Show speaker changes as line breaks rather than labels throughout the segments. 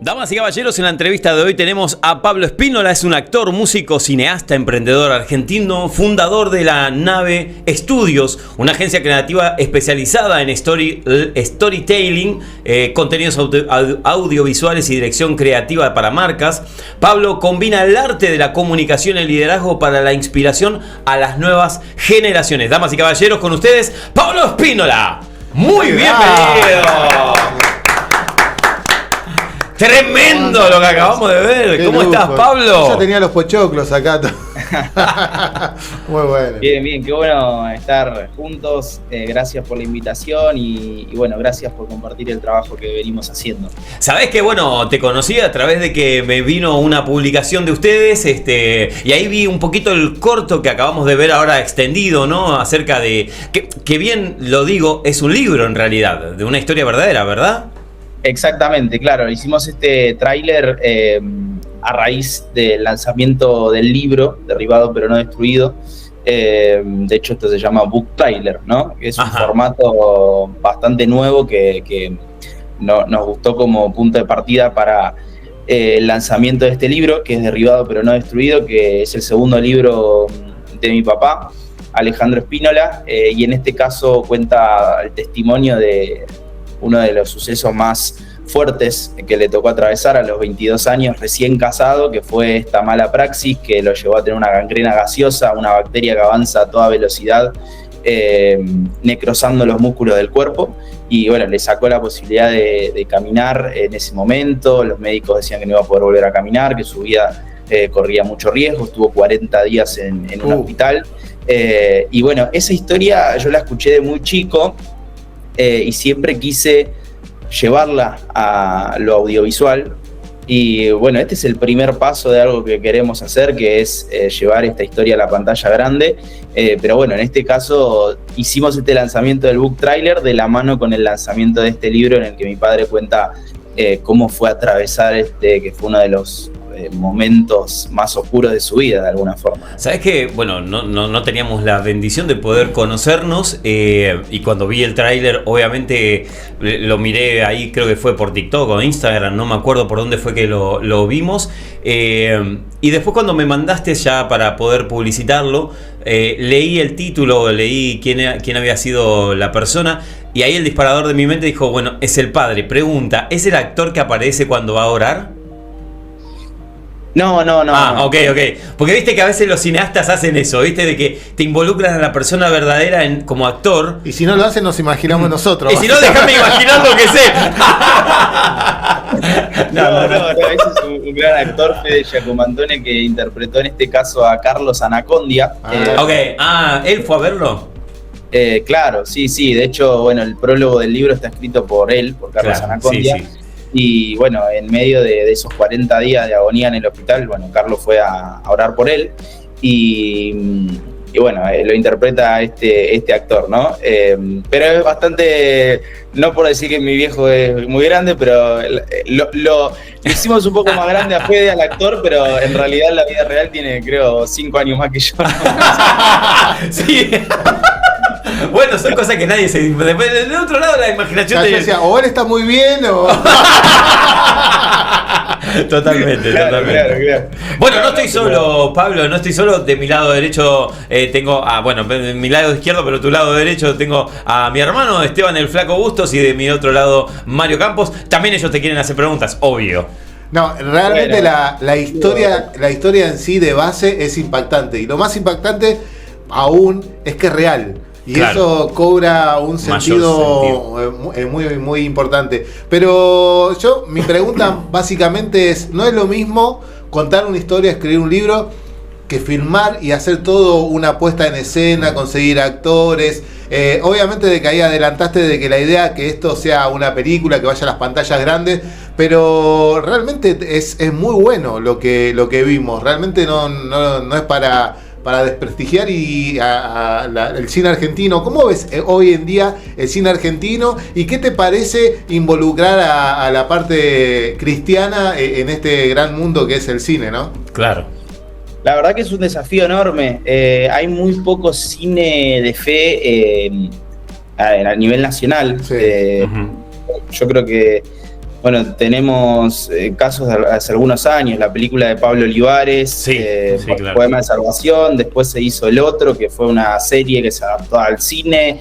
Damas y caballeros, en la entrevista de hoy tenemos a Pablo Spínola. Es un actor, músico, cineasta, emprendedor argentino, fundador de La Nave Estudios, una agencia creativa especializada en storytelling, contenidos audiovisuales y dirección creativa para marcas. Pablo combina el arte de la comunicación y el liderazgo para la inspiración a las nuevas generaciones. Damas y caballeros, con ustedes, Pablo Spínola. Muy bienvenido. Tremendo lo que acabamos de ver.
Qué
¿Cómo
lujo.
estás, Pablo?
Yo tenía los pochoclos acá. Muy bueno.
Bien, qué bueno estar juntos. Gracias por la invitación y bueno, gracias por compartir el trabajo que venimos haciendo.
Sabés que, bueno, te conocí a través de que me vino una publicación de ustedes, y ahí vi un poquito el corto que acabamos de ver ahora extendido, ¿no? Acerca de, que bien lo digo, es un libro en realidad, de una historia verdadera, ¿verdad?
Exactamente, claro. Hicimos este tráiler a raíz del lanzamiento del libro, Derribado pero no destruido. De hecho, esto se llama Book Trailer, ¿no? Es un formato bastante nuevo que nos gustó como punto de partida para el lanzamiento de este libro, que es Derribado pero no destruido, que es el segundo libro de mi papá, Alejandro Spínola, y en este caso cuenta el testimonio de uno de los sucesos más fuertes que le tocó atravesar a los 22 años, recién casado, que fue esta mala praxis que lo llevó a tener una gangrena gaseosa, una bacteria que avanza a toda velocidad, necrosando los músculos del cuerpo, y bueno, le sacó la posibilidad de caminar en ese momento. Los médicos decían que no iba a poder volver a caminar, que su vida corría mucho riesgo. Estuvo 40 días en un hospital, y bueno, esa historia yo la escuché de muy chico, y siempre quise llevarla a lo audiovisual. Y bueno, este es el primer paso de algo que queremos hacer, que es llevar esta historia a la pantalla grande. Pero bueno, en este caso hicimos este lanzamiento del book trailer de la mano con el lanzamiento de este libro, en el que mi padre cuenta cómo fue atravesar que fue uno de los momentos más oscuros de su vida, de alguna forma.
Sabés que, bueno, no teníamos la bendición de poder conocernos, y cuando vi el tráiler, obviamente lo miré ahí, creo que fue por TikTok o Instagram, no me acuerdo por dónde fue que lo vimos, y después cuando me mandaste ya para poder publicitarlo, leí el título, leí quién había sido la persona, y ahí el disparador de mi mente dijo, bueno, es el padre. Pregunta, ¿es el actor que aparece cuando va a orar?
No.
Ok. Porque viste que a veces los cineastas hacen eso, viste, de que te involucran a la persona verdadera como actor.
Y si no lo hacen, nos imaginamos nosotros.
Y si no, déjame imaginar lo que sé.
No, ese es un gran actor, Fede Giacomantone, que interpretó en este caso a Carlos Anacondia.
¿Él fue a verlo?
Claro, sí. De hecho, bueno, el prólogo del libro está escrito por él, por Carlos Anacondia. Sí. Y bueno, en medio de esos 40 días de agonía en el hospital, bueno, Carlos fue a orar por él, y bueno, lo interpreta este actor, ¿no? Pero es bastante, no por decir que mi viejo es muy grande, pero lo hicimos un poco más grande a Fede, al actor, pero en realidad en la vida real tiene, creo, 5 años más que yo.
Sí. Bueno, son cosas que nadie se... Del otro lado la imaginación
decía, o él está muy bien o...
Totalmente.
Claro.
Bueno, no estoy solo, Pablo, no estoy solo. De mi lado derecho tengo de mi lado izquierdo, pero tu lado derecho tengo a mi hermano Esteban el Flaco Bustos, y de mi otro lado Mario Campos. También ellos te quieren hacer preguntas, obvio.
No, realmente la historia en sí de base es impactante, y lo más impactante aún es que es real. Y claro, eso cobra un sentido muy importante. Pero mi pregunta básicamente es, ¿no es lo mismo contar una historia, escribir un libro, que filmar y hacer todo una puesta en escena, conseguir actores? Obviamente de que ahí adelantaste de que la idea que esto sea una película, que vaya a las pantallas grandes, pero realmente es muy bueno lo que vimos. Realmente no es para desprestigiar el cine argentino. ¿Cómo ves hoy en día el cine argentino? ¿Y qué te parece involucrar a la parte cristiana en este gran mundo que es el cine, no?
Claro.
La verdad que es un desafío enorme. Hay muy poco cine de fe a nivel nacional.
Sí.
Yo creo que bueno, tenemos casos de hace algunos años, la película de Pablo Olivares, claro. Poema de Salvación, después se hizo El Otro, que fue una serie que se adaptó al cine,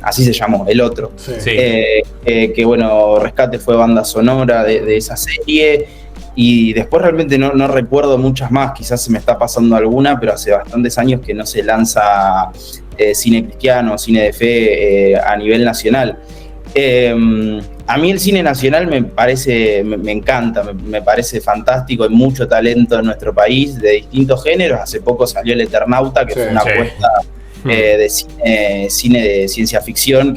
así se llamó, El Otro. Sí. Que bueno, Rescate fue banda sonora de esa serie, y después realmente no recuerdo muchas más, quizás se me está pasando alguna, pero hace bastantes años que no se lanza cine cristiano, cine de fe a nivel nacional. A mí el cine nacional me encanta, me parece fantástico, hay mucho talento en nuestro país de distintos géneros. Hace poco salió El Eternauta, que fue una apuesta de cine de ciencia ficción,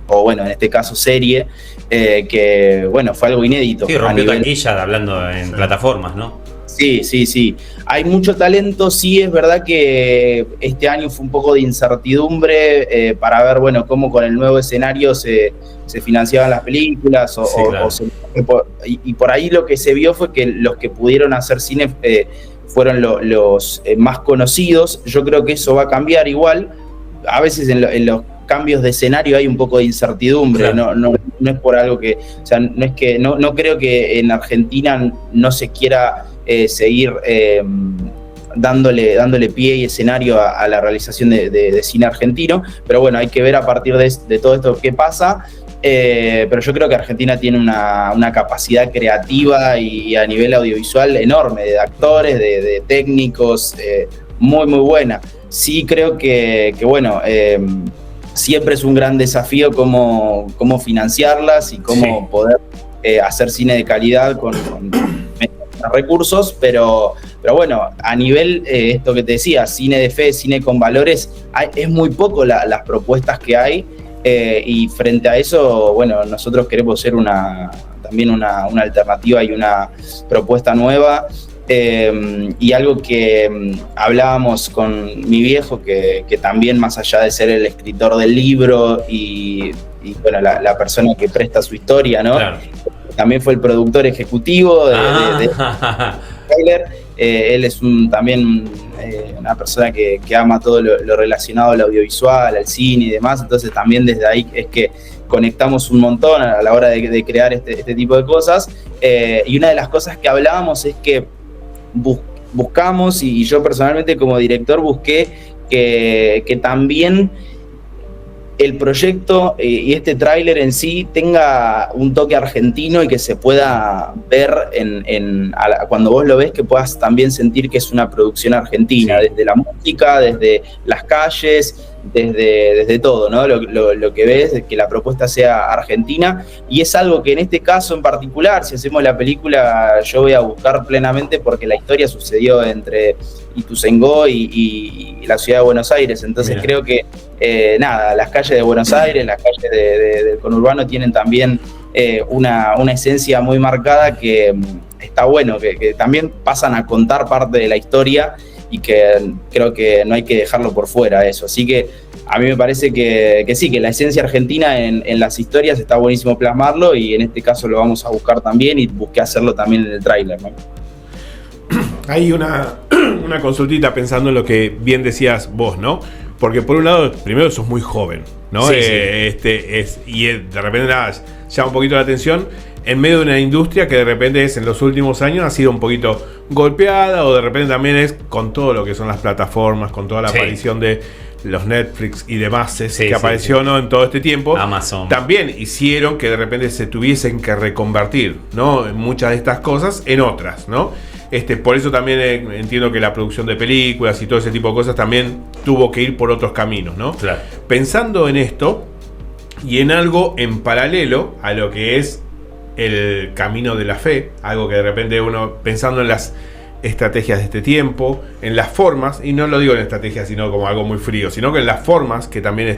o bueno, en este caso serie, que bueno, fue algo inédito.
Sí, rompió taquilla hablando en plataformas, ¿no?
Sí. Hay mucho talento, sí, es verdad que este año fue un poco de incertidumbre para ver, bueno, cómo con el nuevo escenario se financiaban las películas y por ahí lo que se vio fue que los que pudieron hacer cine fueron los más conocidos. Yo creo que eso va a cambiar igual. A veces en los cambios de escenario hay un poco de incertidumbre, claro. No es por algo que, o sea, no creo que en Argentina no se quiera seguir dándole pie y escenario a la realización de cine argentino, pero bueno, hay que ver a partir de todo esto qué pasa. Pero yo creo que Argentina tiene una capacidad creativa y a nivel audiovisual enorme, de actores, de técnicos, muy buena. Sí creo que bueno, siempre es un gran desafío cómo financiarlas y cómo poder hacer cine de calidad con recursos, pero bueno, a nivel, esto que te decía, cine de fe, cine con valores, es muy poco las propuestas que hay, y frente a eso, bueno, nosotros queremos ser también una alternativa y una propuesta nueva, y algo que hablábamos con mi viejo, que también, más allá de ser el escritor del libro y bueno, la persona que presta su historia, ¿no? Claro. También fue el productor ejecutivo de trailer. Él es también una persona que ama todo lo relacionado al audiovisual, al cine y demás. Entonces también desde ahí es que conectamos un montón a la hora de crear este tipo de cosas. Y una de las cosas que hablábamos es que buscamos, y yo personalmente como director busqué que también el proyecto y este tráiler en sí tenga un toque argentino y que se pueda ver cuando vos lo ves, que puedas también sentir que es una producción argentina, sí. Desde la música, desde las calles, desde todo, ¿no? Lo que ves, que la propuesta sea argentina, y es algo que en este caso en particular, si hacemos la película, yo voy a buscar plenamente, porque la historia sucedió entre Ituzaingó y la ciudad de Buenos Aires. Entonces creo que las calles de Buenos Aires, las calles del conurbano tienen también una esencia muy marcada, que está bueno, que también pasan a contar parte de la historia, y que creo que no hay que dejarlo por fuera eso. Así que a mí me parece que sí, que la esencia argentina en las historias está buenísimo plasmarlo, y en este caso lo vamos a buscar también, y busqué hacerlo también en el tráiler, ¿no?
Hay una consultita pensando en lo que bien decías vos, ¿no? Porque por un lado, primero sos muy joven, ¿no? Sí, y de repente llama un poquito la atención en medio de una industria que de repente en los últimos años ha sido un poquito golpeada, o de repente también es con todo lo que son las plataformas, con toda la aparición de los Netflix y demás que apareció, ¿no? En todo este tiempo.
Amazon.
También hicieron que de repente se tuviesen que reconvertir, ¿no? Muchas de estas cosas en otras, ¿no? Por eso también entiendo que la producción de películas y todo ese tipo de cosas también tuvo que ir por otros caminos, ¿no?
Claro.
Pensando en esto y en algo en paralelo a lo que es el camino de la fe, algo que de repente uno, pensando en las estrategias de este tiempo, en las formas, y no lo digo en estrategias sino como algo muy frío, sino que en las formas que también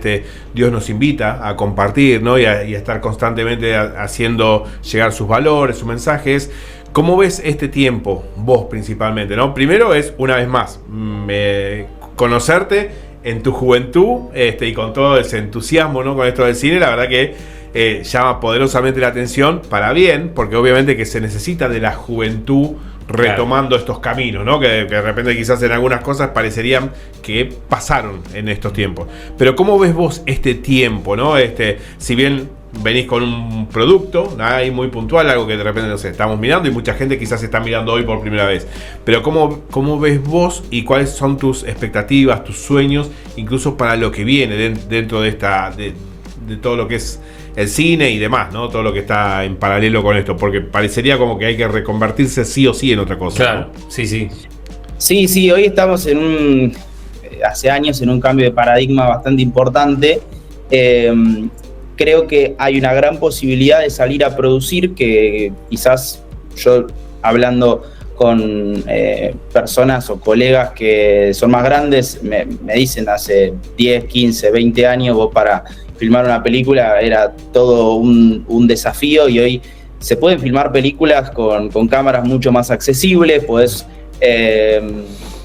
Dios nos invita a compartir, ¿no? y a estar constantemente haciendo llegar sus valores, sus mensajes. ¿Cómo ves este tiempo, vos principalmente, ¿no? Primero es, una vez más, conocerte en tu juventud, y con todo ese entusiasmo, ¿no? Con esto del cine, la verdad que llama poderosamente la atención, para bien, porque obviamente que se necesita de la juventud retomando estos caminos, ¿no? Que de repente quizás en algunas cosas parecerían que pasaron en estos tiempos. Pero ¿cómo ves vos este tiempo, ¿no? Si bien venís con un producto ahí muy puntual, algo que de repente, no sé, estamos mirando y mucha gente quizás está mirando hoy por primera vez. Pero ¿cómo ves vos y cuáles son tus expectativas, tus sueños, incluso para lo que viene dentro de de todo lo que es el cine y demás, ¿no? Todo lo que está en paralelo con esto, porque parecería como que hay que reconvertirse sí o sí en otra cosa.
Claro,
¿no?
sí.
Sí, hoy estamos hace años en un cambio de paradigma bastante importante. Creo que hay una gran posibilidad de salir a producir, que quizás yo, hablando con personas o colegas que son más grandes, me dicen hace 10, 15, 20 años, vos para filmar una película era todo un desafío, y hoy se pueden filmar películas con cámaras mucho más accesibles, podés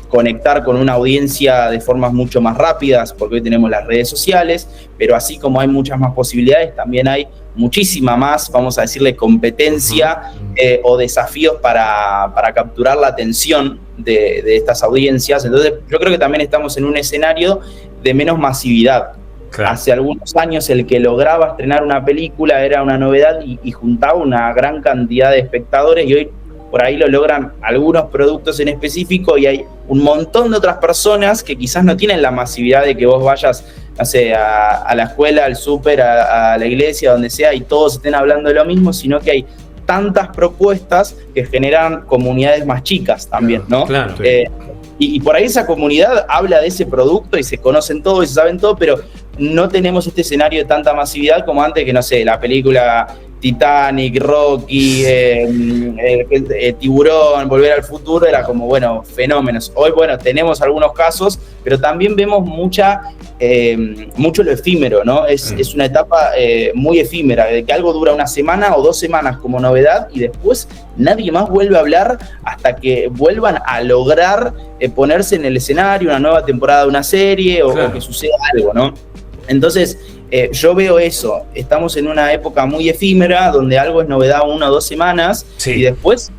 conectar con una audiencia de formas mucho más rápidas, porque hoy tenemos las redes sociales, pero así como hay muchas más posibilidades, también hay muchísima más, vamos a decirle, competencia o desafíos para capturar la atención de estas audiencias. Entonces yo creo que también estamos en un escenario de menos masividad. Claro. Hace algunos años el que lograba estrenar una película era una novedad y juntaba una gran cantidad de espectadores, y hoy por ahí lo logran algunos productos en específico, y hay un montón de otras personas que quizás no tienen la masividad de que vos vayas, no sé, a la escuela, al súper, a la iglesia, donde sea, y todos estén hablando de lo mismo, sino que hay tantas propuestas que generan comunidades más chicas también, ¿no?
Claro.
Y por ahí esa comunidad habla de ese producto y se conocen todo y se saben todo, pero no tenemos este escenario de tanta masividad como antes, que no sé, la película Titanic, Rocky, Tiburón, Volver al Futuro, era como, bueno, fenómenos. Hoy, bueno, tenemos algunos casos, pero también vemos mucho lo efímero, ¿no? Es una etapa muy efímera, de que algo dura una semana o 2 semanas como novedad, y después nadie más vuelve a hablar hasta que vuelvan a lograr ponerse en el escenario una nueva temporada de una serie, o que suceda algo, ¿no? Entonces, yo veo eso. Estamos en una época muy efímera, donde algo es novedad 1 o 2 semanas, y después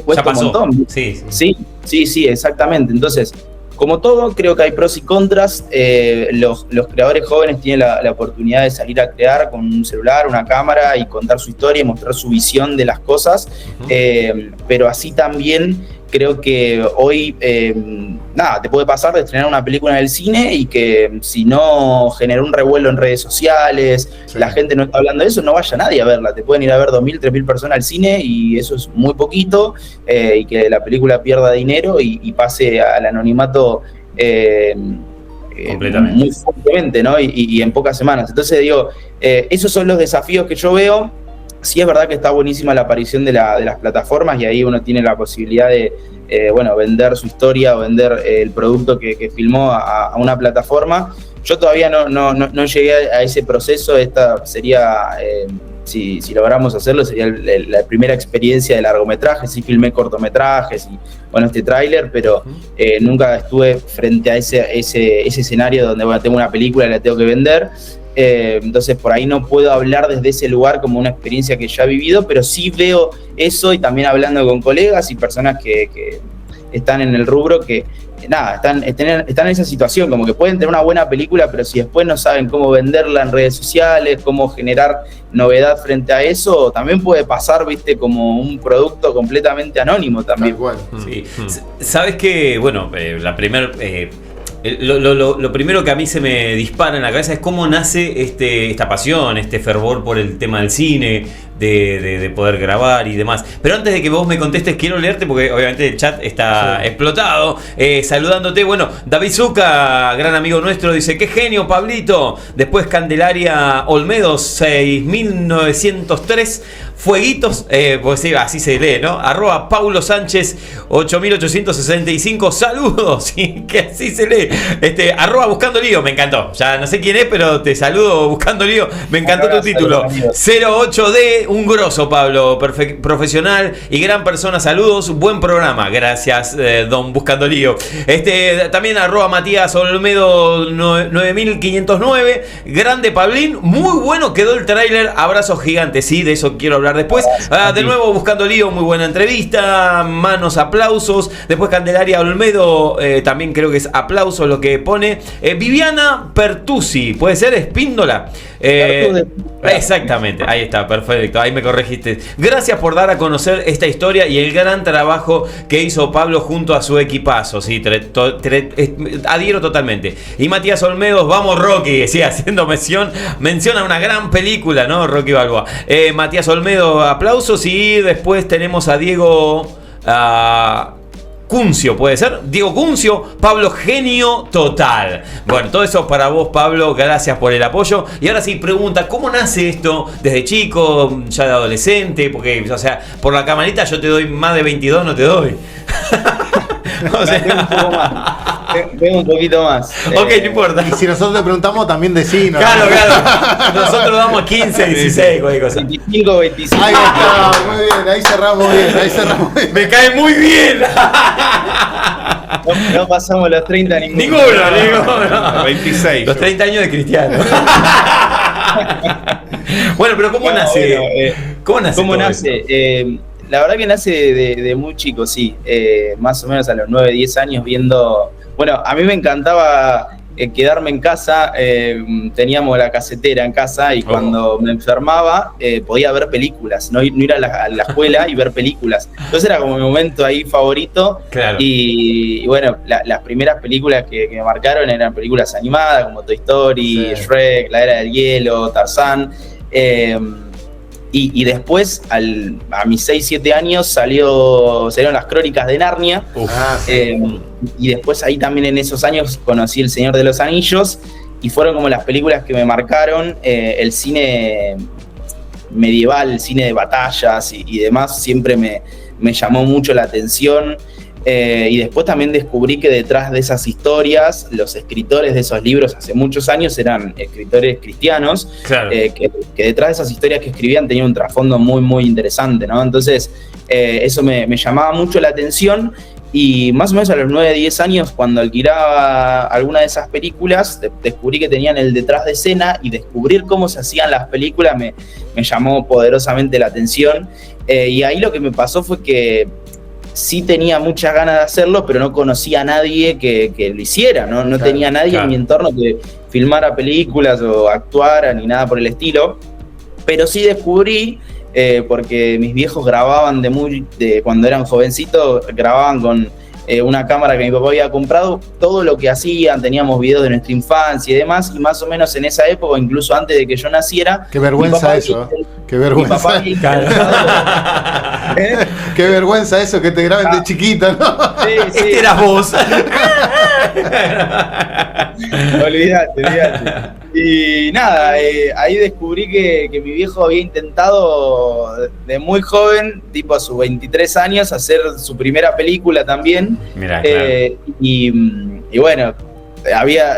cuesta un montón. Sí, exactamente. Entonces, como todo, creo que hay pros y contras. Los creadores jóvenes tienen la oportunidad de salir a crear con un celular, una cámara, y contar su historia y mostrar su visión de las cosas. Pero así también creo que hoy, te puede pasar de estrenar una película en el cine y que si no generó un revuelo en redes sociales, la gente no está hablando de eso, no vaya nadie a verla. Te pueden ir a ver 2.000, 3.000 personas al cine, y eso es muy poquito, y que la película pierda dinero y pase al anonimato muy fuertemente, ¿no? Y en pocas semanas. Entonces digo, esos son los desafíos que yo veo. Sí, es verdad que está buenísima la aparición de las plataformas, y ahí uno tiene la posibilidad de vender su historia o vender el producto que filmó a una plataforma. Yo todavía no llegué a ese proceso. Esta sería, si logramos hacerlo, sería la primera experiencia de largometraje. Sí filmé cortometrajes y este tráiler, pero nunca estuve frente a ese escenario donde tengo una película y la tengo que vender. Entonces por ahí no puedo hablar desde ese lugar como una experiencia que ya he vivido, pero sí veo eso, y también hablando con colegas y personas que están en el rubro, que están en esa situación, como que pueden tener una buena película, pero si después no saben cómo venderla en redes sociales, cómo generar novedad frente a eso, también puede pasar, viste, como un producto completamente anónimo también.
Sí. Sabes que, la primera... Lo primero que a mí se me dispara en la cabeza es cómo nace esta pasión, este fervor por el tema del cine, de poder grabar y demás. Pero antes de que vos me contestes, quiero leerte, porque obviamente el chat está explotado. Saludándote, David Zucca, gran amigo nuestro, dice: ¡qué genio, Pablito! Después Candelaria Olmedo, 6903. Fueguitos, pues sí, así se lee, ¿no? @ Paulo Sánchez 8865, saludos, sí, que así se lee. @ Buscando Lío, me encantó. Ya no sé quién es, pero te saludo, Buscando Lío. Me encantó tu título. 08D, un grosso, Pablo, profesional y gran persona. Saludos, buen programa. Gracias, don Buscando Lío. También @ Matías Olmedo 9509. Grande Pablín, muy bueno quedó el tráiler. Abrazos gigantes, sí, de eso quiero hablar después. De nuevo Buscando Lío, muy buena entrevista, manos, aplausos. Después Candelaria Olmedo, también creo que es aplausos lo que pone. Viviana Pertusi, puede ser Espíndola. Exactamente, ahí está, perfecto, ahí me corregiste. Gracias por dar a conocer esta historia y el gran trabajo que hizo Pablo junto a su equipazo, sí, adhiero totalmente. Y Matías Olmedo, vamos Rocky, sí, haciendo menciona una gran película, ¿no? Rocky Balboa. Matías Olmedo, aplausos, y después tenemos a Diego Cuncio, ¿puede ser? Diego Cuncio, Pablo, genio total. Bueno, todo eso para vos, Pablo, gracias por el apoyo. Y ahora sí, pregunta, ¿cómo nace esto? ¿Desde chico, ya de adolescente? Porque, o sea, por la camarita yo te doy más de 22, no te doy. O sea,
tengo un poco más. Tengo un poquito más.
Ok, no importa.
Y si nosotros le preguntamos, también decimos.
Claro. Nosotros damos 15, 16, cualquier cosa.
25, 25.
Ahí está, muy bien, ahí cerramos bien.
Me cae muy bien.
No pasamos los 30 ninguno.
26.
Los 30 años de Cristiano. Bueno, pero ¿cómo nace? ¿Cómo
nace? La verdad que nace de muy chico, sí. Más o menos a los 9, 10 años viendo... Bueno, a mí me encantaba quedarme en casa. Teníamos la casetera en casa y cuando me enfermaba podía ver películas, no ir a la escuela y ver películas. Entonces era como mi momento ahí favorito. Claro. Y bueno, las primeras películas que me marcaron eran películas animadas como Toy Story, sí, Shrek, La Era del Hielo, Tarzán. Y después, a mis 6, 7 años, salieron las Crónicas de Narnia. Y después ahí también en esos años conocí El Señor de los Anillos. Y fueron como las películas que me marcaron. El cine medieval, el cine de batallas y demás, siempre me llamó mucho la atención. Y después también descubrí que detrás de esas historias, los escritores de esos libros hace muchos años eran escritores cristianos, claro. Que detrás de esas historias que escribían tenían un trasfondo muy, muy interesante, ¿no? Entonces, eso me llamaba mucho la atención, y más o menos a los 9, 10 años, cuando alquilaba alguna de esas películas, descubrí que tenían el detrás de escena, y descubrir cómo se hacían las películas me llamó poderosamente la atención. Y ahí lo que me pasó fue que sí tenía muchas ganas de hacerlo, pero no conocía a nadie que lo hiciera, ¿no? No tenía nadie en mi entorno que filmara películas o actuara ni nada por el estilo. Pero sí descubrí, porque mis viejos grababan de cuando eran jovencitos, grababan con una cámara que mi papá había comprado, todo lo que hacían, teníamos videos de nuestra infancia y demás, y más o menos en esa época, incluso antes de que yo naciera...
Qué vergüenza eso, qué vergüenza. Qué vergüenza eso, que te graben de chiquito, ¿no?
Sí.
Este eras vos.
Olvídate. Y nada, ahí descubrí que mi viejo había intentado de muy joven, tipo a sus 23 años, hacer su primera película también. Mirá, claro. Y bueno,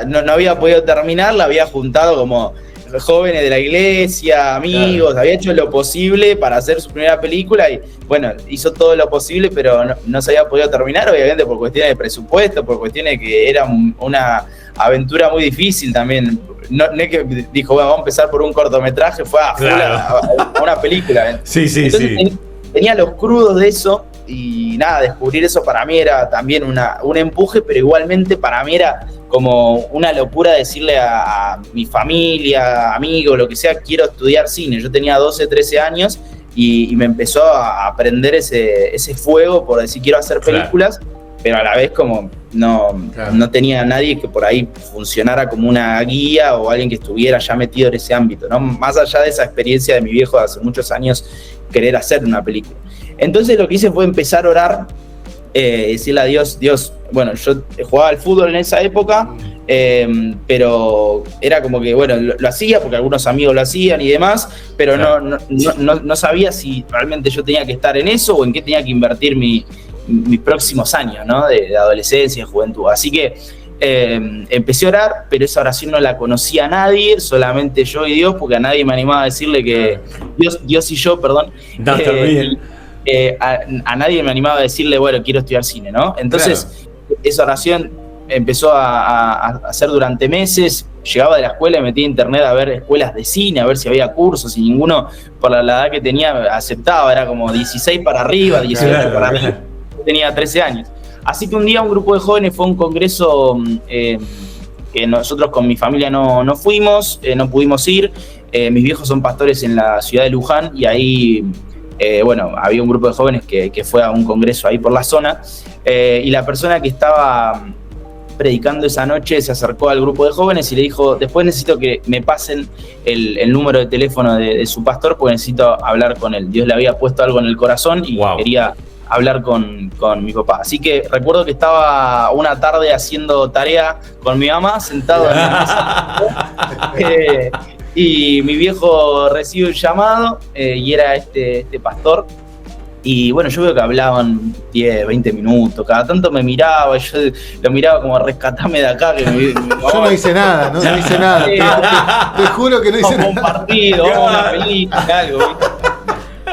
no había podido terminarla, había juntado como jóvenes de la iglesia, amigos, claro. Había hecho lo posible para hacer su primera película y bueno, hizo todo lo posible, pero no se había podido terminar, obviamente por cuestiones de presupuesto, por cuestiones que era una aventura muy difícil también. No es que dijo, bueno, vamos a empezar por un cortometraje, fue a una película.
Sí.
Entonces, tenía los crudos de eso y nada, descubrir eso para mí era también un empuje, pero igualmente para mí era como una locura decirle a mi familia, amigos, lo que sea, quiero estudiar cine. Yo tenía 12, 13 años y me empezó a prender ese fuego por decir quiero hacer películas, pero a la vez como no tenía nadie que por ahí funcionara como una guía o alguien que estuviera ya metido en ese ámbito, ¿no? Más allá de esa experiencia de mi viejo de hace muchos años querer hacer una película. Entonces lo que hice fue empezar a orar, decirle a Dios, bueno, yo jugaba al fútbol en esa época, pero era como que, bueno, lo hacía porque algunos amigos lo hacían y demás, pero no sabía si realmente yo tenía que estar en eso o en qué tenía que invertir mis próximos años, ¿no? De adolescencia, de juventud. Así que empecé a orar, pero esa oración no la conocía a nadie, solamente yo y Dios, porque a nadie me animaba a decirle que Dios y yo, perdón. A nadie me animaba a decirle, bueno, quiero estudiar cine, ¿no? Entonces, esa oración empezó a hacer durante meses. Llegaba de la escuela y metía a internet a ver escuelas de cine, a ver si había cursos, y ninguno, por la edad que tenía, aceptaba. Era como 16 para arriba, 18 para arriba. Yo tenía 13 años. Así que un día un grupo de jóvenes fue a un congreso que nosotros con mi familia no fuimos, no pudimos ir, mis viejos son pastores en la ciudad de Luján y ahí, había un grupo de jóvenes que fue a un congreso ahí por la zona y la persona que estaba predicando esa noche se acercó al grupo de jóvenes y le dijo, después necesito que me pasen el número de teléfono de su pastor porque necesito hablar con él. Dios le había puesto algo en el corazón y quería hablar con mi papá. Así que recuerdo que estaba una tarde haciendo tarea con mi mamá, sentado en la mesa. Y mi viejo recibe un llamado y era este pastor. Y bueno, yo veo que hablaban 10, 20 minutos, cada tanto me miraba, yo lo miraba como rescatame de acá.
Yo no hice nada, no hice nada. Te juro que no hice nada.
Un partido, una película, algo,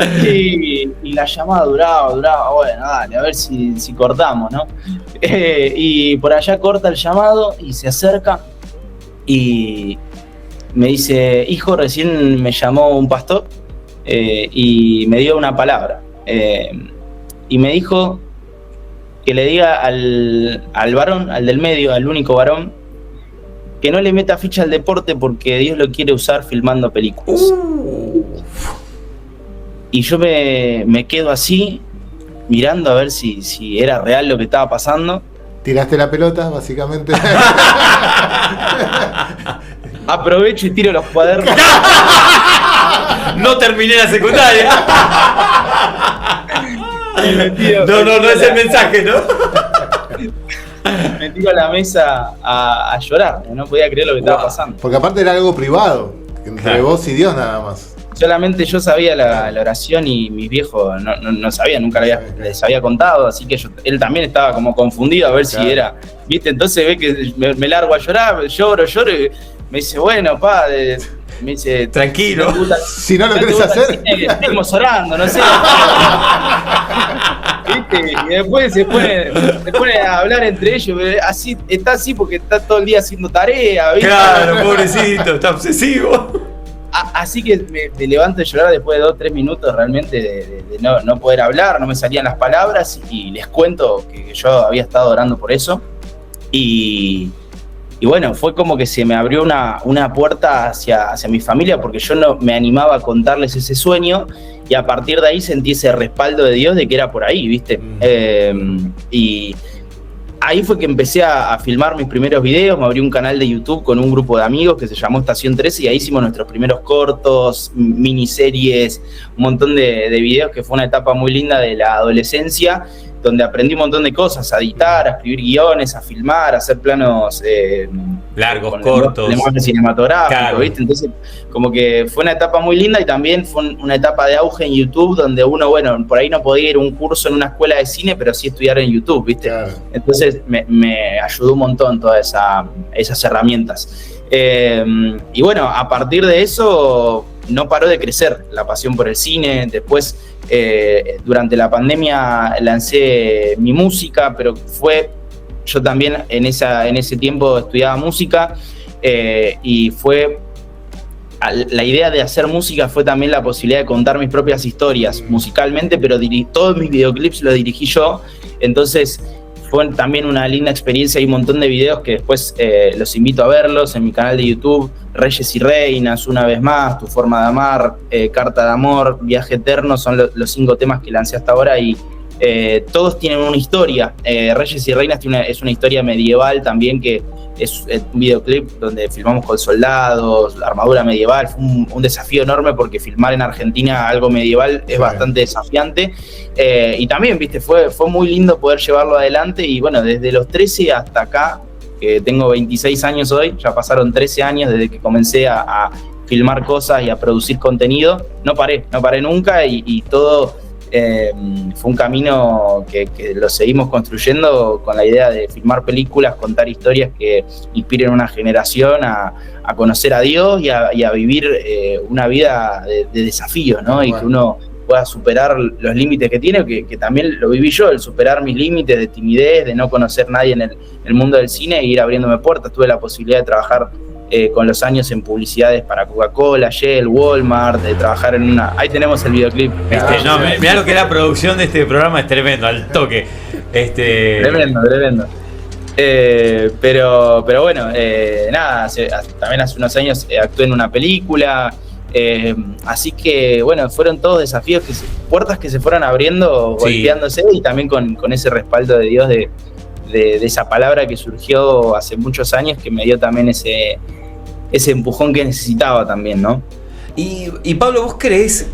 ¿viste? Y la llamada duraba, bueno, dale, a ver si cortamos, ¿no? Y por allá corta el llamado y se acerca y me dice, hijo, recién me llamó un pastor y me dio una palabra. Y me dijo que le diga al varón, al del medio, al único varón, que no le meta ficha al deporte porque Dios lo quiere usar filmando películas. Y yo me quedo así, mirando a ver si era real lo que estaba pasando.
Tiraste la pelota, básicamente.
Aprovecho y tiro los cuadernos.
No terminé la secundaria. No es el mensaje, ¿no?
Me tiro a la mesa a llorar, no podía creer lo que estaba pasando.
Porque aparte era algo privado, entre vos y Dios nada más.
Solamente yo sabía la oración y mis viejos no sabían, nunca les había contado, así que él también estaba como confundido a ver si era, ¿viste? Entonces ve que me largo a llorar, lloro y me dice, bueno, pa, me dice,
tranquilo,
si no lo querés hacer,
estamos orando, no sé. ¿Viste? Y después se pone a hablar entre ellos, así, está así porque está todo el día haciendo tarea, ¿viste?
Claro, pobrecito, está obsesivo.
Así que me levanto a llorar después de 2-3 minutos realmente de no poder hablar, no me salían las palabras y les cuento que yo había estado orando por eso y bueno, fue como que se me abrió una puerta hacia mi familia porque yo no me animaba a contarles ese sueño y a partir de ahí sentí ese respaldo de Dios de que era por ahí, ¿viste? Y ahí fue que empecé a filmar mis primeros videos, me abrí un canal de YouTube con un grupo de amigos que se llamó Estación 13 y ahí hicimos nuestros primeros cortos, miniseries, un montón de videos que fue una etapa muy linda de la adolescencia donde aprendí un montón de cosas, a editar, a escribir guiones, a filmar, a hacer planos
largos, cortos,
lenguaje cinematográfico,
claro.
¿Viste? Entonces, como que fue una etapa muy linda y también fue una etapa de auge en YouTube donde uno, bueno, por ahí no podía ir a un curso en una escuela de cine, pero sí estudiar en YouTube, ¿viste? Claro. Entonces, me ayudó un montón todas esas herramientas. Y bueno, a partir de eso no paró de crecer la pasión por el cine. Después, durante la pandemia lancé mi música, pero yo también en ese tiempo estudiaba música y fue la idea de hacer música fue también la posibilidad de contar mis propias historias musicalmente, pero todos mis videoclips los dirigí yo, entonces fue también una linda experiencia. Hay un montón de videos que después los invito a verlos en mi canal de YouTube, Reyes y Reinas, Una vez más, Tu forma de amar, Carta de amor, Viaje eterno, son los 5 temas que lancé hasta ahora y todos tienen una historia. Reyes y Reinas es una historia medieval también, que es un videoclip donde filmamos con soldados, la armadura medieval. Fue un desafío enorme porque filmar en Argentina algo medieval es bastante desafiante. Y también, viste, fue muy lindo poder llevarlo adelante. Y bueno, desde los 13 hasta acá, que tengo 26 años hoy, ya pasaron 13 años desde que comencé a filmar cosas y a producir contenido. No paré nunca y todo... fue un camino que lo seguimos construyendo con la idea de filmar películas, contar historias que inspiren a una generación a conocer a Dios y a vivir una vida de desafíos, ¿no? Bueno. Y que uno pueda superar los límites que tiene, que también lo viví yo, el superar mis límites de timidez, de no conocer a nadie en el mundo del cine e ir abriéndome puertas. Tuve la posibilidad de trabajar con los años en publicidades para Coca-Cola, Shell, Walmart, de trabajar en una... Ahí tenemos el videoclip.
Mirá lo que es la producción de este programa, es tremendo, al toque.
Tremendo. Pero bueno, nada, también hace unos años actué en una película, Así que bueno, fueron todos desafíos, puertas que se fueron abriendo, golpeándose, y también con ese respaldo de Dios de esa palabra que surgió hace muchos años, que me dio también ese empujón que necesitaba también, ¿no?
Y Pablo, ¿vos creés,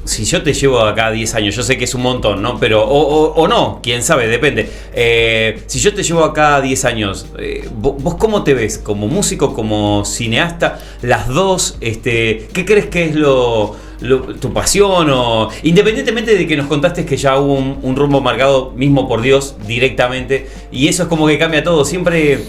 si yo te llevo acá 10 años, yo sé que es un montón, ¿no? Pero, o no, quién sabe, depende. Si yo te llevo acá 10 años, ¿vos cómo te ves? ¿Como músico, como cineasta? Las dos, ¿qué crees que es tu pasión? O independientemente de que nos contaste que ya hubo un rumbo marcado mismo por Dios directamente, y eso es como que cambia todo. Siempre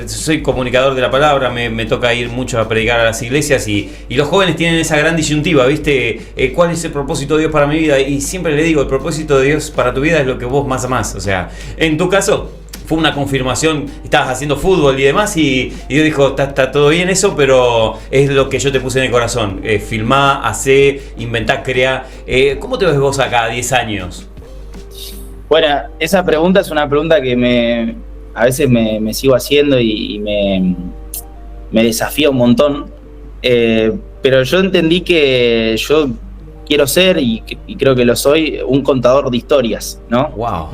soy comunicador de la palabra, me toca ir mucho a predicar a las iglesias, y los jóvenes tienen esa gran disyuntiva, ¿viste? ¿Cuál es el propósito de Dios para mi vida? Y siempre le digo, el propósito de Dios para tu vida es lo que vos más amás. O sea, en tu caso fue una confirmación, estabas haciendo fútbol y demás, y Dios dijo, está todo bien eso, pero es lo que yo te puse en el corazón. Filmá, hacé, inventá, creá. ¿Cómo te ves vos acá a 10 años?
Bueno, esa pregunta es una pregunta que a veces me sigo haciendo y me desafía un montón. Pero yo entendí que yo quiero ser, y creo que lo soy, un contador de historias, ¿no?
Wow.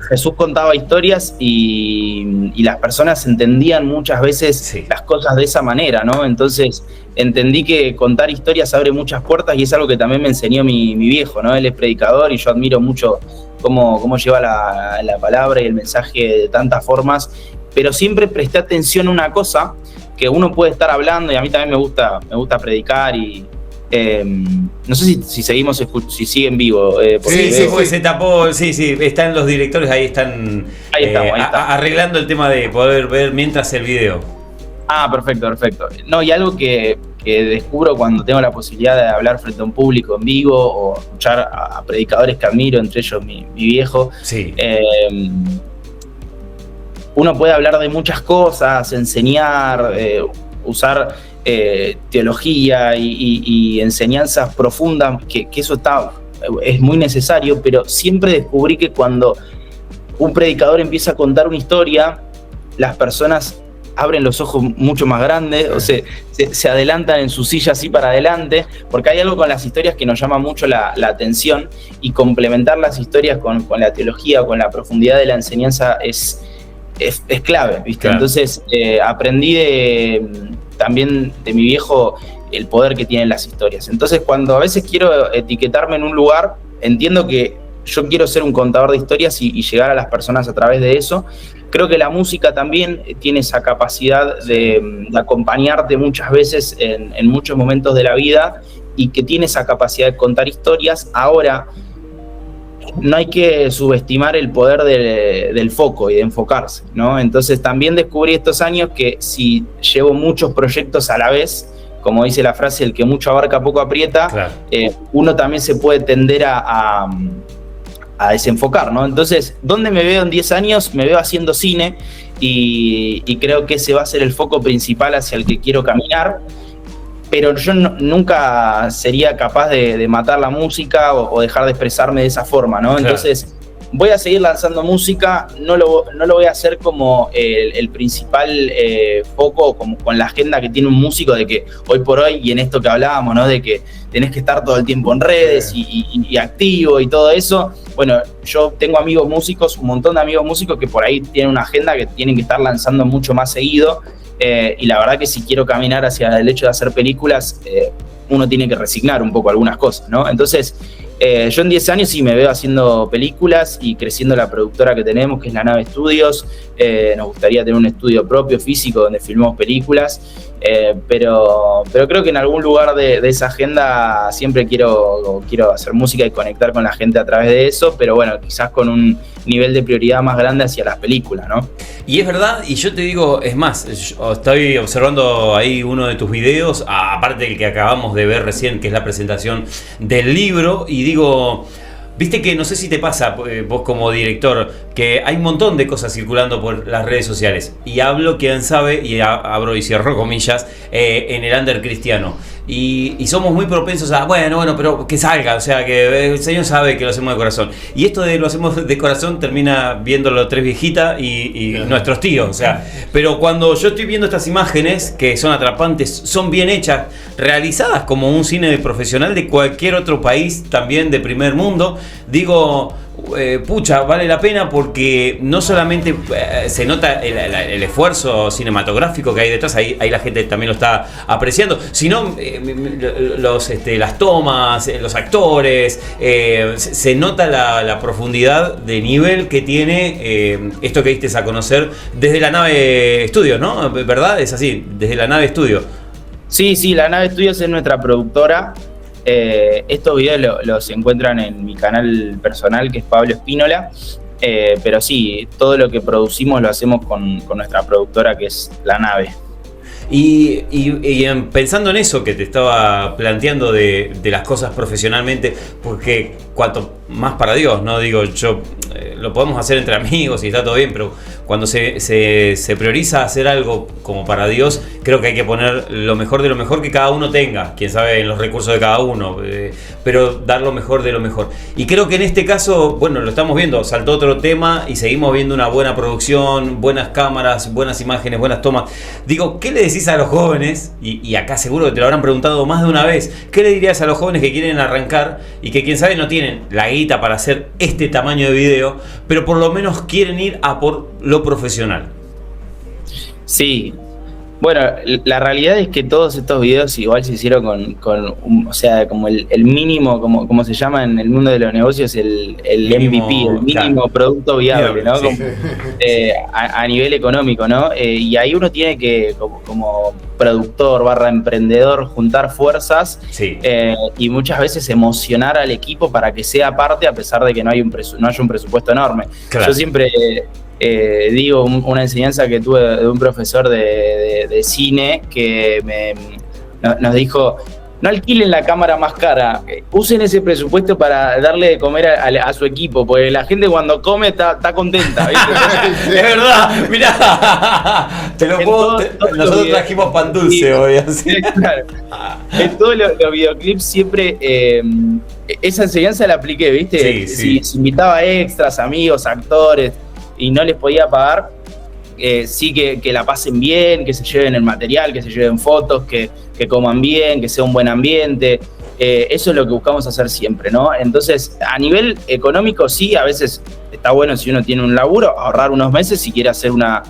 Jesús contaba historias y las personas entendían muchas veces las cosas de esa manera, ¿no? Entonces entendí que contar historias abre muchas puertas, y es algo que también me enseñó mi viejo, ¿no? Él es predicador y yo admiro mucho cómo lleva la palabra y el mensaje de tantas formas, pero siempre presté atención a una cosa, que uno puede estar hablando, y a mí también me gusta predicar, y no sé si seguimos, si sigue en vivo.
Sí, se tapó, sí, están los directores, ahí estamos, arreglando el tema de poder ver mientras el video.
Ah, perfecto. No, y algo que descubro cuando tengo la posibilidad de hablar frente a un público en vivo, o escuchar a predicadores que admiro, entre ellos mi viejo.
Sí.
Uno puede hablar de muchas cosas, enseñar, usar teología y enseñanzas profundas, que eso es muy necesario, pero siempre descubrí que cuando un predicador empieza a contar una historia, las personas abren los ojos mucho más grandes, o sea, se adelantan en su silla así para adelante, porque hay algo con las historias que nos llama mucho la atención, y complementar las historias con la teología, con la profundidad de la enseñanza es clave, ¿viste? Claro. Entonces aprendí también de mi viejo el poder que tienen las historias. Entonces, cuando a veces quiero etiquetarme en un lugar, entiendo que yo quiero ser un contador de historias y llegar a las personas a través de eso. Creo que la música también tiene esa capacidad de acompañarte muchas veces en muchos momentos de la vida, y que tiene esa capacidad de contar historias. Ahora, no hay que subestimar el poder del foco y de enfocarse, ¿no? Entonces también descubrí estos años que si llevo muchos proyectos a la vez, como dice la frase, el que mucho abarca poco aprieta, claro, uno también se puede tender a desenfocar, ¿no? Entonces, ¿dónde me veo en 10 años? Me veo haciendo cine, y creo que ese va a ser el foco principal hacia el que quiero caminar. Pero yo nunca sería capaz de matar la música o dejar de expresarme de esa forma, ¿no? Claro. Entonces, voy a seguir lanzando música, no lo voy a hacer como el principal foco, como con la agenda que tiene un músico, de que hoy por hoy, y en esto que hablábamos, ¿no? De que tenés que estar todo el tiempo en redes y activo y todo eso. Bueno, yo tengo amigos músicos, un montón de amigos músicos que por ahí tienen una agenda que tienen que estar lanzando mucho más seguido. Y la verdad que si quiero caminar hacia el hecho de hacer películas, uno tiene que resignar un poco algunas cosas, ¿no? Entonces, yo en 10 años sí me veo haciendo películas y creciendo la productora que tenemos, que es La Nave Estudios. Nos gustaría tener un estudio propio, físico, donde filmemos películas. Pero creo que en algún lugar de esa agenda siempre quiero hacer música y conectar con la gente a través de eso, pero bueno, quizás con un nivel de prioridad más grande hacia las películas, ¿no?
Y es verdad, y yo te digo, es más, yo estoy observando ahí uno de tus videos, aparte del que acabamos de ver recién, que es la presentación del libro, y digo, viste que no sé si te pasa, vos como director, que hay un montón de cosas circulando por las redes sociales, y hablo, quien sabe, y abro y cierro comillas, en el under cristiano. y somos muy propensos a, bueno, pero que salga, o sea, que el Señor sabe que lo hacemos de corazón. Y esto de lo hacemos de corazón termina viéndolo tres viejitas y nuestros tíos, o sea, pero cuando yo estoy viendo estas imágenes que son atrapantes, son bien hechas, realizadas como un cine de profesional de cualquier otro país, también de primer mundo, digo, pucha, vale la pena porque no solamente se nota el esfuerzo cinematográfico que hay detrás, ahí la gente también lo está apreciando, sino las tomas, los actores, se nota la profundidad de nivel que tiene esto que diste a conocer desde la nave Estudios, ¿no? ¿Verdad? Es así, desde la nave Estudio.
Sí, la nave Estudios es nuestra productora. Estos videos los encuentran en mi canal personal, que es Pablo Espínola, pero sí, todo lo que producimos lo hacemos con nuestra productora, que es La Nave.
Y pensando en eso que te estaba planteando de las cosas profesionalmente, porque cuanto más para Dios, no digo yo, lo podemos hacer entre amigos y está todo bien, pero cuando se prioriza hacer algo como para Dios, creo que hay que poner lo mejor de lo mejor que cada uno tenga, quién sabe en los recursos de cada uno, pero dar lo mejor de lo mejor. Y creo que en este caso, bueno, lo estamos viendo, saltó otro tema y seguimos viendo una buena producción, buenas cámaras, buenas imágenes, buenas tomas. Digo, ¿qué le decís a los jóvenes? Y acá seguro que te lo habrán preguntado más de una vez. ¿Qué le dirías a los jóvenes que quieren arrancar y que quién sabe no tienen la guita para hacer este tamaño de video, pero por lo menos quieren ir a por lo profesional?
Sí, bueno, la realidad es que todos estos videos igual se hicieron o sea, como el mínimo, como se llama en el mundo de los negocios, el MVP, el mínimo producto viable, ¿no?
Sí.
A nivel económico, ¿no? Y ahí uno tiene que, como productor / emprendedor, juntar fuerzas,
sí.
Y muchas veces emocionar al equipo para que sea parte, a pesar de que no haya un presupuesto enorme.
Claro.
Yo siempre digo una enseñanza que tuve de un profesor de cine que nos dijo: no alquilen la cámara más cara, usen ese presupuesto para darle de comer a su equipo, porque la gente cuando come está contenta, ¿viste?
Es verdad, mirá, te lo puedo. Nosotros trajimos pan dulce hoy, así.
Claro. En todos los videoclips siempre esa enseñanza la apliqué, ¿viste?
Sí.
Si invitaba extras, amigos, actores y no les podía pagar, sí que la pasen bien, que se lleven el material, que se lleven fotos, que coman bien, que sea un buen ambiente. Eso es lo que buscamos hacer siempre, ¿no? Entonces, a nivel económico, sí, a veces está bueno, si uno tiene un laburo, ahorrar unos meses si quiere hacer una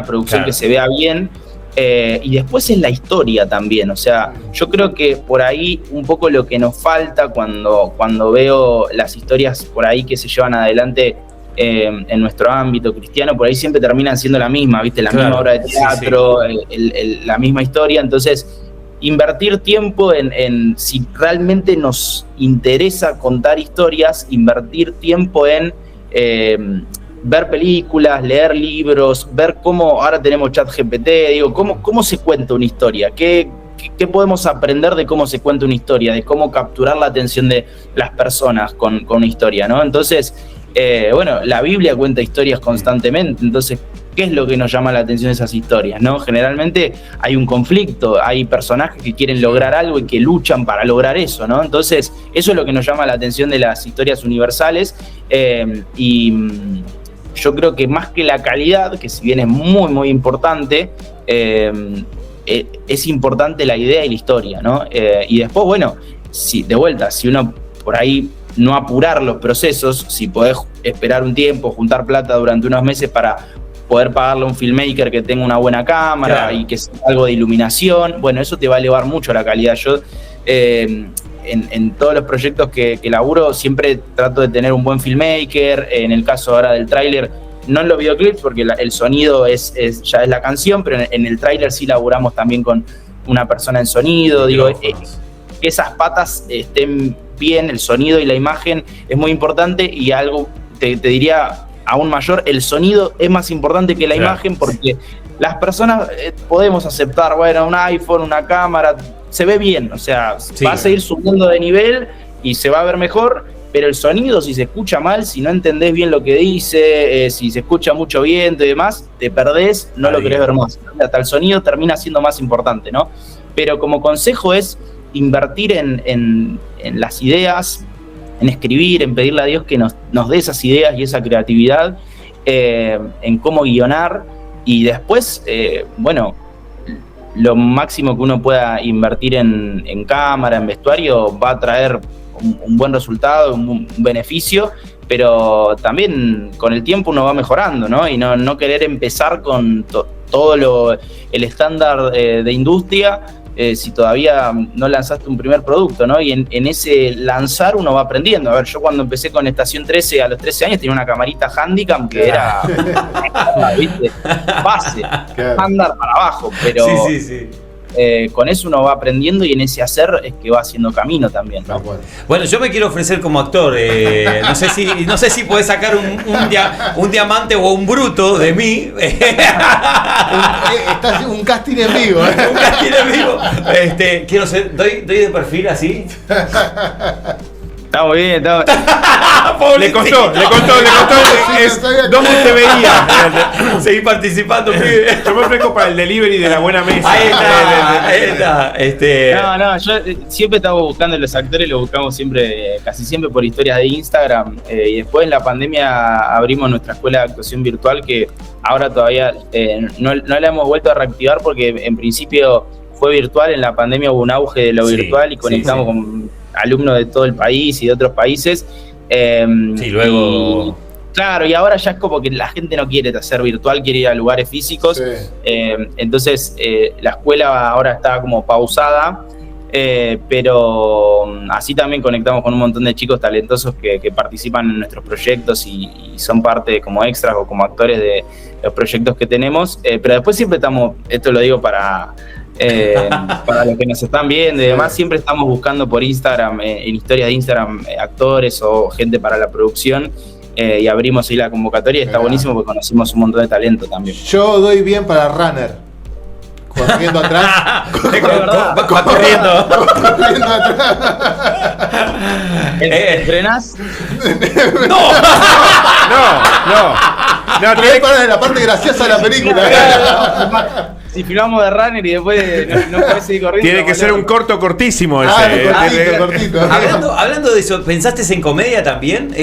producción, claro, que se vea bien. Y después es la historia también, o sea, yo creo que por ahí un poco lo que nos falta cuando veo las historias por ahí que se llevan adelante en nuestro ámbito cristiano, por ahí siempre terminan siendo la misma, ¿viste? La misma obra de teatro, sí. La misma historia. Entonces, invertir tiempo en si realmente nos interesa contar historias, invertir tiempo en ver películas, leer libros, ver cómo ahora tenemos ChatGPT, digo, cómo se cuenta una historia, qué podemos aprender de cómo se cuenta una historia, de cómo capturar la atención de las personas con una historia, ¿no? Entonces, bueno, la Biblia cuenta historias constantemente, entonces, ¿qué es lo que nos llama la atención de esas historias, no? Generalmente hay un conflicto, hay personajes que quieren lograr algo y que luchan para lograr eso, ¿no? Entonces, eso es lo que nos llama la atención de las historias universales, y yo creo que más que la calidad, que si bien es muy, muy importante, es importante la idea y la historia, ¿no? Y después, bueno, si uno por ahí no apurar los procesos, si podés esperar un tiempo, juntar plata durante unos meses para poder pagarle a un filmmaker que tenga una buena cámara, claro, y que sea algo de iluminación, bueno, eso te va a elevar mucho la calidad. Yo en todos los proyectos que laburo siempre trato de tener un buen filmmaker. En el caso ahora del tráiler, no en los videoclips porque el sonido ya es la canción, pero en el tráiler sí laburamos también con una persona en sonido. Digo, que esas patas estén bien, el sonido y la imagen es muy importante, y algo te diría aún mayor, el sonido es más importante que la imagen, porque las personas podemos aceptar, bueno, un iPhone, una cámara, se ve bien, o sea, va a seguir subiendo de nivel y se va a ver mejor, pero el sonido, si se escucha mal, si no entendés bien lo que dice, si se escucha mucho viento y demás, te perdés, no lo querés ver más. Hasta el sonido termina siendo más importante, ¿no? Pero como consejo es invertir en las ideas, en escribir, en pedirle a Dios que nos dé esas ideas y esa creatividad, en cómo guionar, y después, bueno, lo máximo que uno pueda invertir en cámara, en vestuario, va a traer un buen resultado, un beneficio, pero también con el tiempo uno va mejorando, ¿no? Y no querer empezar con todo el estándar de industria, si todavía no lanzaste un primer producto, ¿no? Y en ese lanzar uno va aprendiendo. A ver, yo cuando empecé con Estación 13 a los 13 años tenía una camarita Handycam que era, ¿viste? Base, estándar para abajo, pero
Sí.
con eso uno va aprendiendo y en ese hacer es que va haciendo camino también, ¿no?
Bueno, yo me quiero ofrecer como actor. No sé si podés sacar un diamante o un bruto de mí.
Estás un casting en vivo.
Un casting en vivo. Quiero ser. ¿Doy de perfil así?
Estamos bien, estamos...
Le contó dónde te veía.
Seguí participando, pibe.
Yo me ofrezco para el delivery de la buena mesa.
Ahí está.
No, yo siempre estamos buscando los actores, los buscamos siempre, casi siempre por historias de Instagram, y después en la pandemia abrimos nuestra escuela de actuación virtual, que ahora todavía no la hemos vuelto a reactivar porque en principio fue virtual, en la pandemia hubo un auge de lo virtual y conectamos con alumnos de todo el país y de otros países.
Luego...
Claro, y ahora ya es como que la gente no quiere hacer virtual, quiere ir a lugares físicos. Sí. Entonces la escuela ahora está como pausada, pero así también conectamos con un montón de chicos talentosos que participan en nuestros proyectos y son parte como extras o como actores de los proyectos que tenemos. Pero después siempre estamos, esto lo digo para los que nos están viendo y demás, siempre estamos buscando por Instagram, en historias de Instagram, actores o gente para la producción, y abrimos ahí la convocatoria y está buenísimo porque conocimos un montón de talento también.
Yo doy bien para runner. Corriendo atrás.
Va corriendo
atrás.
¿Entrenás?
¡No!
No, tiene para la parte graciosa de la película.
Si filmamos de runner y después no podés seguir corriendo.
Tiene que ser un cortísimo ese.
Cortito.
Hablando de eso, ¿pensaste en comedia también?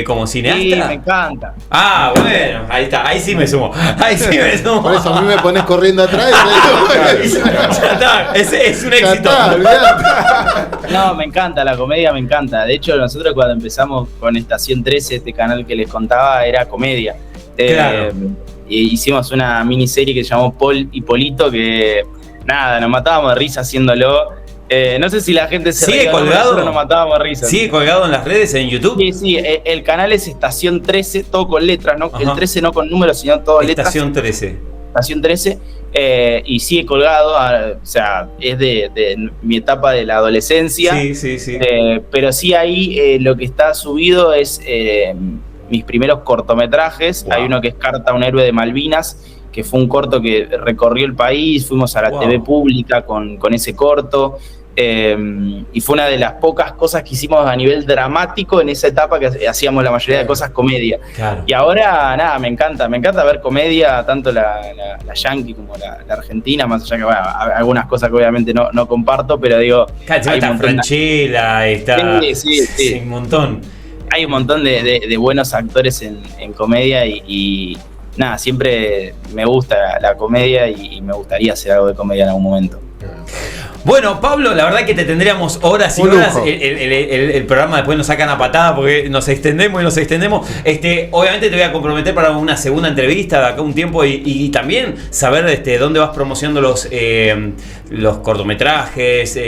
Como cineasta.
Sí, me encanta.
Ah, bueno, ahí está, ahí sí me sumo.
Por eso a mí me pones corriendo atrás y
ya está, es un éxito.
No, me encanta, la comedia me encanta. De hecho, nosotros cuando empezamos con Estación 13, este canal que les contaba, era comedia.
Claro.
Hicimos una miniserie que se llamó Paul y Polito, que nada, nos matábamos de risa haciéndolo. No sé si la gente se
¿sigue colgado?
Nosotros nos matábamos de risa.
¿Sigue colgado en las redes, en YouTube?
Sí, el canal es Estación 13, todo con letras, ¿no? El 13 no con números, sino todo letras.
Estación 13.
Estación 13, y sigue colgado, o sea, es de mi etapa de la adolescencia.
Sí.
Pero sí ahí lo que está subido es... mis primeros cortometrajes. Wow. Hay uno que es Carta a un héroe de Malvinas, que fue un corto que recorrió el país, fuimos a la TV pública con ese corto, y fue una de las pocas cosas que hicimos a nivel dramático en esa etapa, que hacíamos la mayoría de cosas comedia. Claro. Y ahora, nada, me encanta ver comedia, tanto la yankey como la argentina, más allá que, bueno, algunas cosas que obviamente no comparto, pero digo...
Claro, está Franchella, está... Sí, un montón.
Hay un montón de buenos actores en comedia y nada, siempre me gusta la comedia y me gustaría hacer algo de comedia en algún momento.
Bueno, Pablo, la verdad que te tendríamos horas y horas. El programa después nos sacan a patada porque nos extendemos. Obviamente te voy a comprometer para una segunda entrevista de acá un tiempo y también saber dónde vas promocionando los cortometrajes,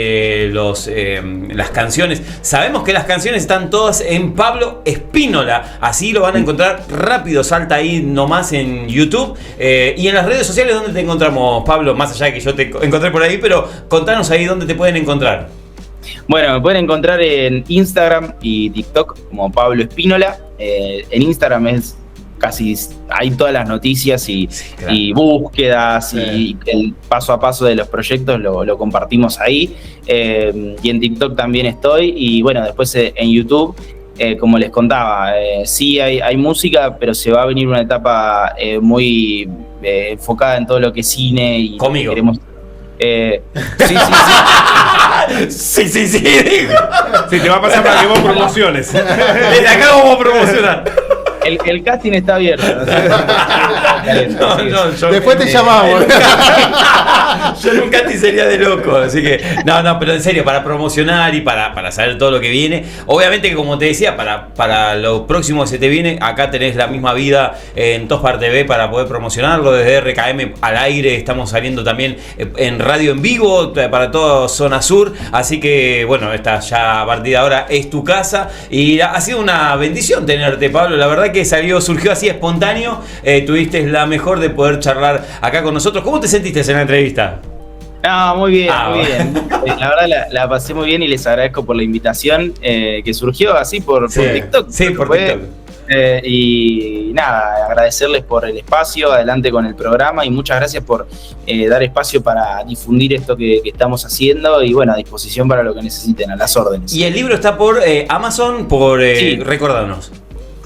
las canciones. Sabemos que las canciones están todas en Pablo Espínola, así lo van a encontrar rápido, salta ahí nomás en YouTube. Y en las redes sociales, ¿dónde te encontramos, Pablo? Más allá de que yo te encontré por ahí, pero contanos ahí dónde te pueden encontrar.
Bueno, me pueden encontrar en Instagram y TikTok como Pablo Espínola. En Instagram es casi, hay todas las noticias y búsquedas y el paso a paso de los proyectos lo compartimos ahí. Y en TikTok también estoy. Y bueno, después en YouTube, como les contaba, sí hay música, pero se va a venir una etapa muy enfocada en todo lo que es cine. Y
conmigo.
Sí.
Sí, digo.
Sí, te va a pasar para que vos promociones.
Desde acá vamos a promocionar.
El casting está abierto.
No, yo
Después te llamamos.
Yo nunca te sería de loco, así que no, pero en serio, para promocionar y para saber todo lo que viene, obviamente que como te decía, para lo próximo que se te viene, acá tenés la misma vida en Tospar TV para poder promocionarlo, desde RKM al aire, estamos saliendo también en radio en vivo para toda zona sur, así que bueno, esta ya a partir de ahora es tu casa y ha sido una bendición tenerte, Pablo, la verdad que surgió así espontáneo, tuviste la mejor de poder charlar acá con nosotros. ¿Cómo te sentiste en la entrevista?
No, muy bien, muy bien. La verdad la pasé muy bien y les agradezco por la invitación que surgió así por TikTok.
Sí, por TikTok.
Y nada, agradecerles por el espacio, adelante con el programa y muchas gracias por dar espacio para difundir esto que estamos haciendo y bueno, a disposición para lo que necesiten, a las órdenes.
Y el libro está por Amazon, sí. Recordarnos.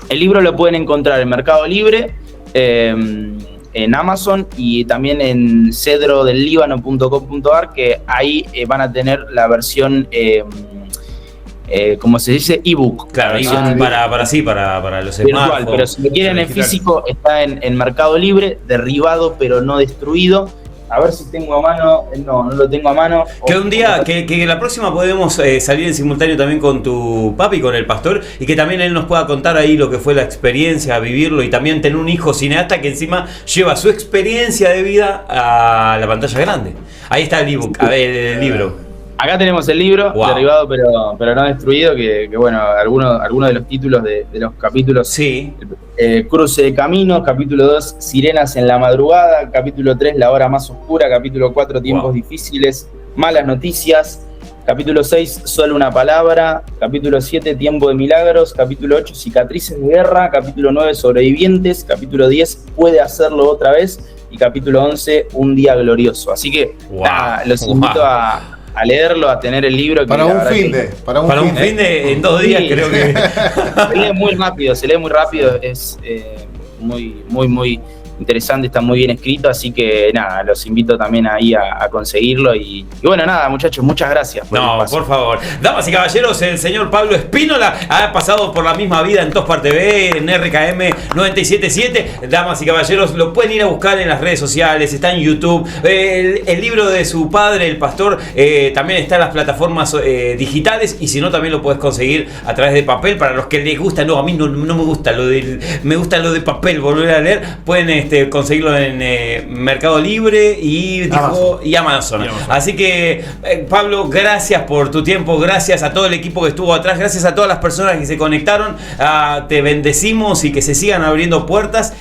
El libro lo pueden encontrar en Mercado Libre, en Amazon y también en cedrodellibano.com.ar, que ahí van a tener la versión, como se dice, ebook.
Claro, para los
virtual,
smartphones.
pero si lo quieren en físico, está en Mercado Libre, derribado pero no destruido. A ver si tengo a mano. No lo tengo a mano.
Que un día, que la próxima podemos salir en simultáneo también con tu papi, con el pastor, y que también él nos pueda contar ahí lo que fue la experiencia, vivirlo, y también tener un hijo cineasta que encima lleva su experiencia de vida a la pantalla grande. Ahí está el ebook, el libro.
Acá tenemos el libro, derribado pero no destruido, que bueno, algunos de los títulos de los capítulos.
Sí.
Cruce de Caminos, capítulo 2, Sirenas en la madrugada, capítulo 3, La hora más oscura, capítulo 4, Tiempos difíciles, Malas noticias, capítulo 6, Solo una palabra, capítulo 7, Tiempo de milagros, capítulo 8, Cicatrices de guerra, capítulo 9, Sobrevivientes, capítulo 10, Puede hacerlo otra vez, y capítulo 11, Un día glorioso. Así que los invito a leerlo, a tener el libro.
Para un fin de
en 2 días, creo que.
Se lee muy rápido, es muy interesante, está muy bien escrito, así que nada, los invito también ahí a conseguirlo y bueno, nada, muchachos, muchas gracias.
Por favor. Damas y caballeros, el señor Pablo Espínola ha pasado por la misma vida en Tospar TV, en RKM 97.7. Damas y caballeros, lo pueden ir a buscar en las redes sociales, está en YouTube. El libro de su padre, el pastor, también está en las plataformas digitales, y si no, también lo puedes conseguir a través de papel. Para los que les gusta, a mí no me gusta me gusta lo de papel, volver a leer, pueden conseguirlo en Mercado Libre y Amazon. Así que Pablo, gracias por tu tiempo, gracias a todo el equipo que estuvo atrás, gracias a todas las personas que se conectaron, te bendecimos y que se sigan abriendo puertas.